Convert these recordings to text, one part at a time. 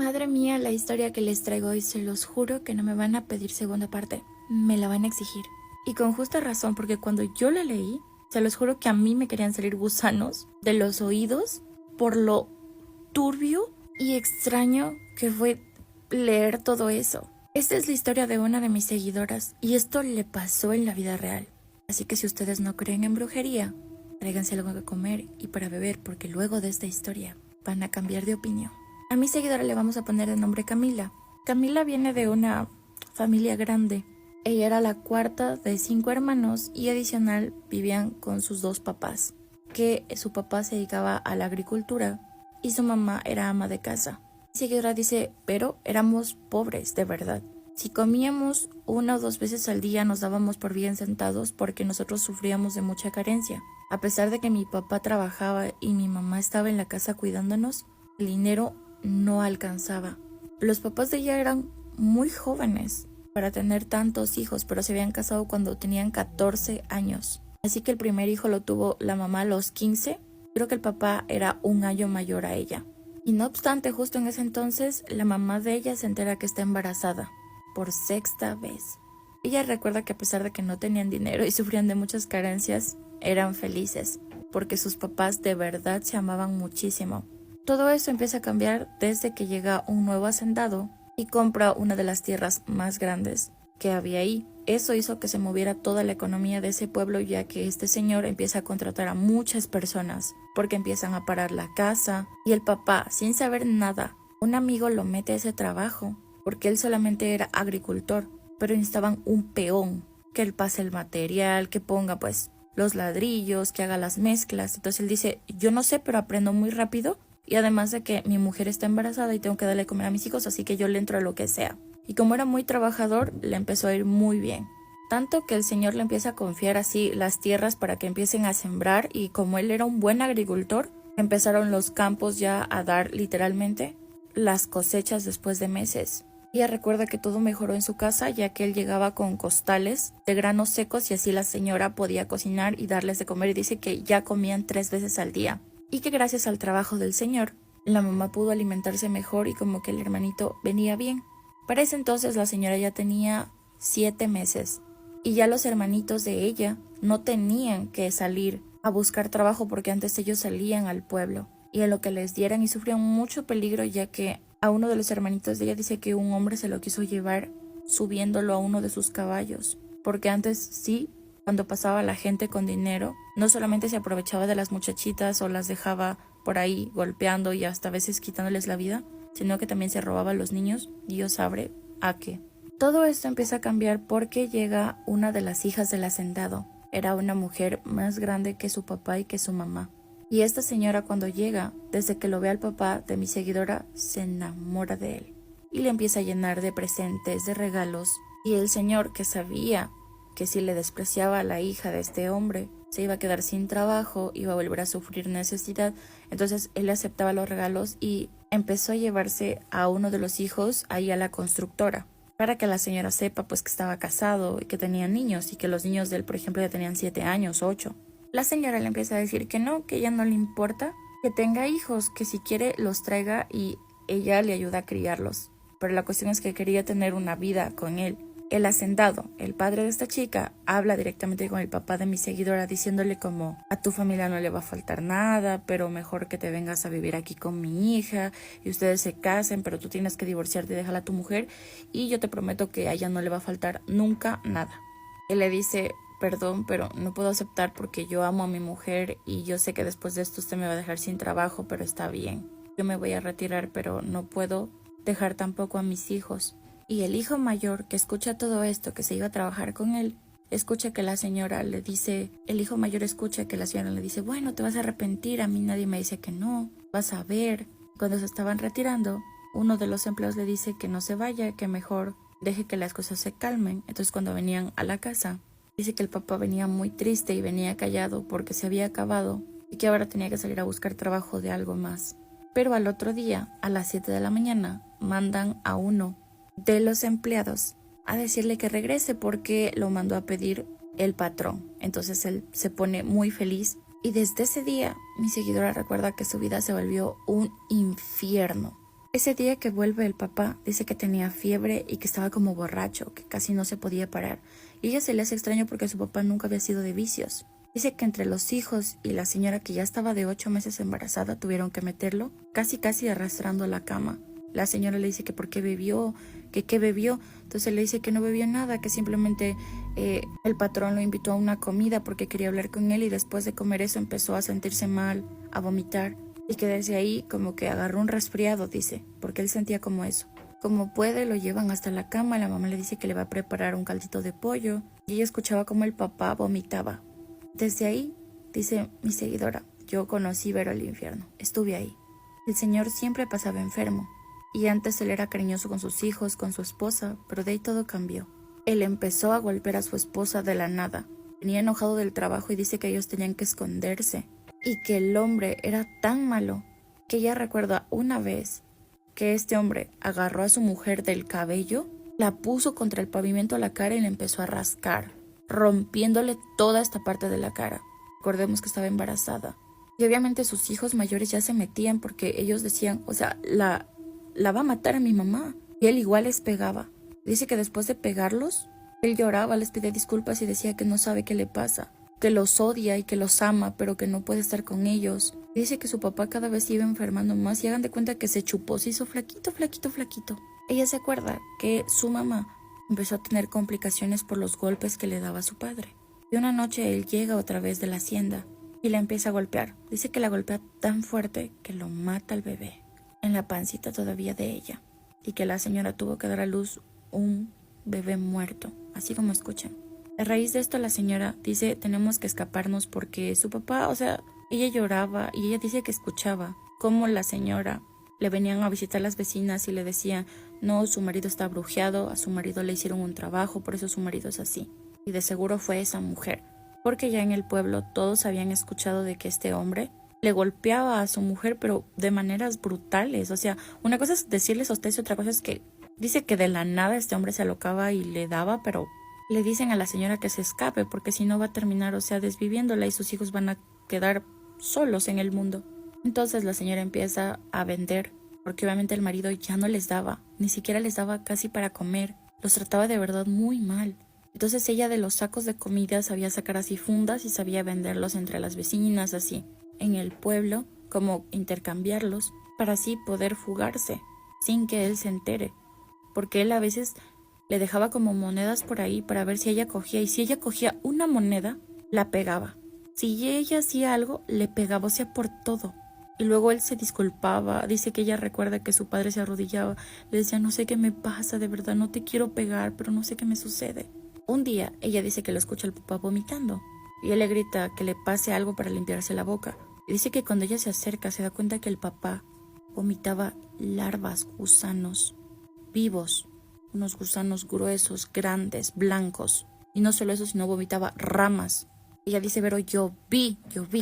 Madre mía, la historia que les traigo hoy, se los juro que no me van a pedir segunda parte, me la van a exigir. Y con justa razón, porque cuando yo la leí, se los juro que a mí me querían salir gusanos de los oídos por lo turbio y extraño que fue leer todo eso. Esta es la historia de una de mis seguidoras y esto le pasó en la vida real. Así que si ustedes no creen en brujería, tráiganse algo que comer y para beber, porque luego de esta historia van a cambiar de opinión. A mi seguidora le vamos a poner de nombre Camila. Camila viene de una familia grande. Ella era la cuarta de 5 hermanos y adicional vivían con sus 2 papás, que su papá se dedicaba a la agricultura y su mamá era ama de casa. Mi seguidora dice, pero éramos pobres, de verdad. Si comíamos 1 o 2 veces al día nos dábamos por bien sentados porque nosotros sufríamos de mucha carencia. A pesar de que mi papá trabajaba y mi mamá estaba en la casa cuidándonos, el dinero no alcanzaba. Los papás de ella eran muy jóvenes para tener tantos hijos, pero se habían casado cuando tenían 14 años. Así que el primer hijo lo tuvo la mamá a los 15. Creo que el papá era 1 año mayor a ella. Y no obstante, justo en ese entonces, la mamá de ella se entera que está embarazada por 6ª vez. Ella recuerda que a pesar de que no tenían dinero y sufrían de muchas carencias, eran felices, porque sus papás de verdad se amaban muchísimo. Todo eso empieza a cambiar desde que llega un nuevo hacendado y compra una de las tierras más grandes que había ahí. Eso hizo que se moviera toda la economía de ese pueblo, ya que este señor empieza a contratar a muchas personas porque empiezan a parar la casa y el papá, sin saber nada, un amigo lo mete a ese trabajo porque él solamente era agricultor, pero necesitaban un peón que él pase el material, que ponga pues los ladrillos, que haga las mezclas. Entonces él dice, yo no sé, pero aprendo muy rápido. Y además de que mi mujer está embarazada y tengo que darle de comer a mis hijos, así que yo le entro a lo que sea. Y como era muy trabajador, le empezó a ir muy bien. Tanto que el señor le empieza a confiar así las tierras para que empiecen a sembrar, y como él era un buen agricultor, empezaron los campos ya a dar literalmente las cosechas después de meses. Ella recuerda que todo mejoró en su casa, ya que él llegaba con costales de granos secos y así la señora podía cocinar y darles de comer, y dice que ya comían 3 veces al día. Y que gracias al trabajo del señor, la mamá pudo alimentarse mejor y como que el hermanito venía bien. Para ese entonces la señora ya tenía 7 meses y ya los hermanitos de ella no tenían que salir a buscar trabajo porque antes ellos salían al pueblo y en lo que les dieran, y sufrían mucho peligro, ya que a uno de los hermanitos de ella dice que un hombre se lo quiso llevar subiéndolo a uno de sus caballos, porque antes sí, cuando pasaba la gente con dinero, no solamente se aprovechaba de las muchachitas o las dejaba por ahí golpeando y hasta a veces quitándoles la vida, sino que también se robaba a los niños. Dios sabe a qué. Todo esto empieza a cambiar porque llega una de las hijas del hacendado. Era una mujer más grande que su papá y que su mamá. Y esta señora, cuando llega, desde que lo ve al papá de mi seguidora, se enamora de él y le empieza a llenar de presentes, de regalos. Y el señor, que sabía que si le despreciaba a la hija de este hombre, se iba a quedar sin trabajo, iba a volver a sufrir necesidad, entonces él aceptaba los regalos y empezó a llevarse a uno de los hijos ahí a la constructora, para que la señora sepa pues que estaba casado y que tenía niños, y que los niños de él, por ejemplo, ya tenían 7 años, 8. La señora le empieza a decir que no, que ella no le importa que tenga hijos, que si quiere los traiga y ella le ayuda a criarlos. Pero la cuestión es que quería tener una vida con él. El hacendado, el padre de esta chica, habla directamente con el papá de mi seguidora diciéndole como, a tu familia no le va a faltar nada, pero mejor que te vengas a vivir aquí con mi hija y ustedes se casen, pero tú tienes que divorciarte y dejarla a tu mujer y yo te prometo que a ella no le va a faltar nunca nada. Él le dice, perdón, pero no puedo aceptar porque yo amo a mi mujer y yo sé que después de esto usted me va a dejar sin trabajo, pero está bien. Yo me voy a retirar, pero no puedo dejar tampoco a mis hijos. Y el hijo mayor, que escucha todo esto, que se iba a trabajar con él, escucha que la señora le dice, el hijo mayor escucha que la señora le dice, bueno, te vas a arrepentir, a mí nadie me dice que no, vas a ver. Cuando se estaban retirando, uno de los empleados le dice que no se vaya, que mejor deje que las cosas se calmen. Entonces cuando venían a la casa, dice que el papá venía muy triste y venía callado porque se había acabado y que ahora tenía que salir a buscar trabajo de algo más. Pero al otro día, a las 7 de la mañana, mandan a uno de los empleados a decirle que regrese porque lo mandó a pedir el patrón. Entonces él se pone muy feliz y desde ese día mi seguidora recuerda que su vida se volvió un infierno. Ese día que vuelve el papá, dice que tenía fiebre y que estaba como borracho, que casi no se podía parar. Y ella se le hace extraño porque su papá nunca había sido de vicios. Dice que entre los hijos y la señora que ya estaba de 8 meses embarazada tuvieron que meterlo, casi arrastrando a la cama. La señora le dice que por qué bebió, que qué bebió. Entonces le dice que no bebió nada, que simplemente el patrón lo invitó a una comida porque quería hablar con él y después de comer eso empezó a sentirse mal, a vomitar. Y que desde ahí como que agarró un resfriado, dice, porque él sentía como eso. Como puede, lo llevan hasta la cama, la mamá le dice que le va a preparar un caldito de pollo y ella escuchaba como el papá vomitaba. Desde ahí, dice mi seguidora, yo conocí ver al infierno, estuve ahí. El señor siempre pasaba enfermo y antes él era cariñoso con sus hijos, con su esposa, pero de ahí todo cambió. Él empezó a golpear a su esposa de la nada. Venía enojado del trabajo y dice que ellos tenían que esconderse. Y que el hombre era tan malo que ella recuerda una vez que este hombre agarró a su mujer del cabello, la puso contra el pavimento a la cara y le empezó a rascar, rompiéndole toda esta parte de la cara. Recordemos que estaba embarazada. Y obviamente sus hijos mayores ya se metían porque ellos decían, o sea, la va a matar a mi mamá. Y él igual les pegaba. Dice que después de pegarlos, él lloraba, les pedía disculpas y decía que no sabe qué le pasa, que los odia y que los ama, pero que no puede estar con ellos. Dice que su papá cada vez iba enfermando más y hagan de cuenta que se chupó, se hizo flaquito. Ella se acuerda que su mamá empezó a tener complicaciones por los golpes que le daba su padre. Y una noche él llega otra vez de la hacienda y la empieza a golpear. Dice que la golpea tan fuerte que lo mata al bebé, en la pancita todavía de ella. Y que la señora tuvo que dar a luz un bebé muerto, así como escuchan. A raíz de esto la señora dice tenemos que escaparnos porque su papá, o sea, ella lloraba y ella dice que escuchaba cómo la señora le venían a visitar las vecinas y le decían no, su marido está brujeado, a su marido le hicieron un trabajo, por eso su marido es así. Y de seguro fue esa mujer, porque ya en el pueblo todos habían escuchado de que este hombre le golpeaba a su mujer pero de maneras brutales. O sea, una cosa es decirles a ustedes y otra cosa es que dice que de la nada este hombre se alocaba y le daba, pero le dicen a la señora que se escape porque si no va a terminar, o sea, desviviéndola y sus hijos van a quedar solos en el mundo. Entonces la señora empieza a vender porque obviamente el marido ya no les daba, ni siquiera les daba casi para comer, los trataba de verdad muy mal. Entonces ella de los sacos de comida sabía sacar así fundas y sabía venderlos entre las vecinas así, en el pueblo, como intercambiarlos para así poder fugarse sin que él se entere, porque él a veces le dejaba como monedas por ahí para ver si ella cogía, y si ella cogía una moneda, la pegaba. Si ella hacía algo, le pegaba, o sea, por todo. Y luego él se disculpaba, dice que ella recuerda que su padre se arrodillaba, le decía, no sé qué me pasa, de verdad, no te quiero pegar, pero no sé qué me sucede. Un día, ella dice que lo escucha al papá vomitando, y él le grita que le pase algo para limpiarse la boca. Y dice que cuando ella se acerca, se da cuenta que el papá vomitaba larvas, gusanos, vivos, unos gusanos gruesos, grandes, blancos. Y no solo eso, sino vomitaba ramas. Ella dice, pero yo vi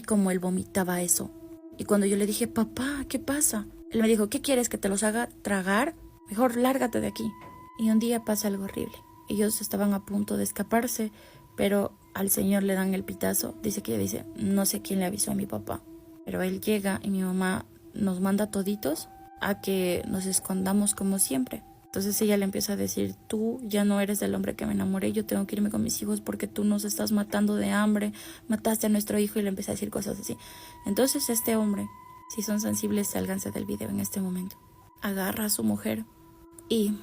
cómo él vomitaba eso. Y cuando yo le dije, papá, ¿qué pasa? Él me dijo, ¿qué quieres, que te los haga tragar? Mejor lárgate de aquí. Y un día pasa algo horrible. Ellos estaban a punto de escaparse, pero al señor le dan el pitazo. Dice que ella dice, no sé quién le avisó a mi papá. Pero él llega y mi mamá nos manda toditos a que nos escondamos como siempre. Entonces ella le empieza a decir, tú ya no eres el hombre que me enamoré, yo tengo que irme con mis hijos porque tú nos estás matando de hambre, mataste a nuestro hijo, y le empieza a decir cosas así. Entonces este hombre, si son sensibles, sálganse del video en este momento, agarra a su mujer y